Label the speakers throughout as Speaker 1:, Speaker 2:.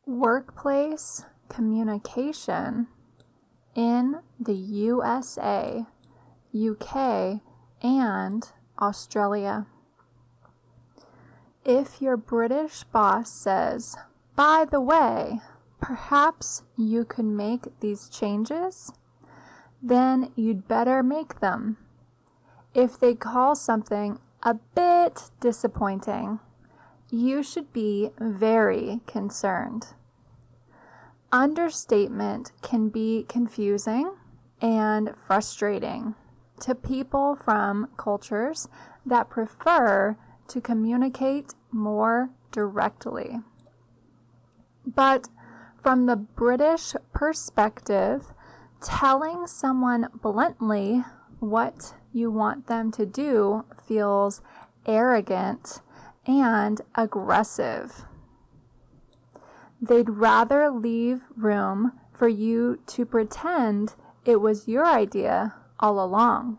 Speaker 1: Workplace communication in the USA, UK, and Australia. If your British boss says, "By the way, perhaps you could make these changes," then you'd better make them. If they call something a bit disappointing, you should be very concerned. Understatement can be confusing and frustrating to people from cultures that prefer to communicate more directly. But from the British perspective, telling someone bluntly what you want them to do feels arrogant and aggressive. They'd rather leave room for you to pretend it was your idea all along.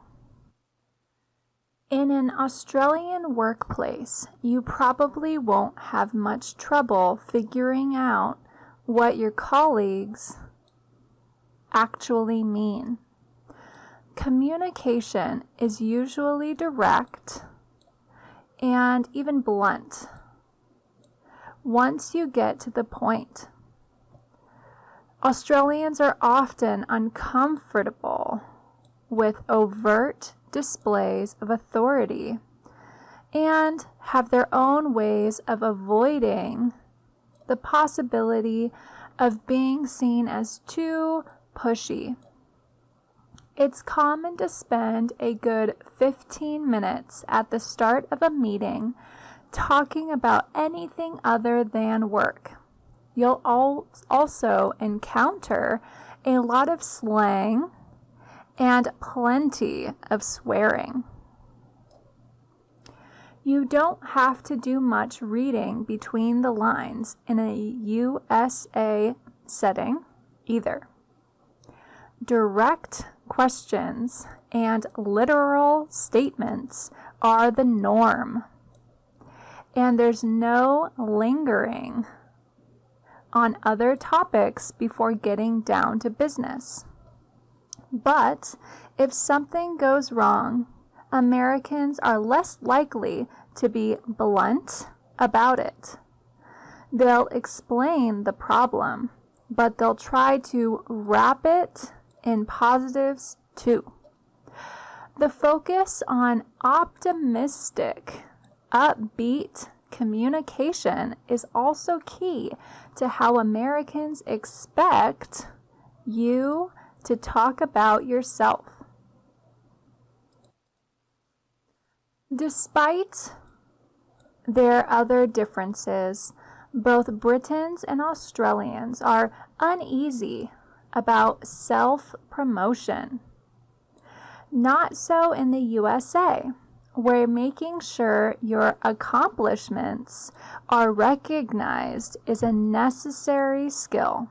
Speaker 1: In an Australian workplace, you probably won't have much trouble figuring out what your colleagues actually mean. Communication is usually direct and even blunt once you get to the point. Australians are often uncomfortable with overt displays of authority and have their own ways of avoiding the possibility of being seen as too pushy. It's common to spend a good 15 minutes at the start of a meeting talking about anything other than work. You'll also encounter a lot of slang and plenty of swearing. You don't have to do much reading between the lines in a USA setting either. Direct questions and literal statements are the norm, and there's no lingering on other topics before getting down to business. But if something goes wrong, Americans are less likely to be blunt about it. They'll explain the problem, but they'll try to wrap it in positives too. The focus on optimistic, upbeat communication is also key to how Americans expect you to talk about yourself. Despite their other differences, both Britons and Australians are uneasy about self-promotion. Not so in the USA, where making sure your accomplishments are recognized is a necessary skill.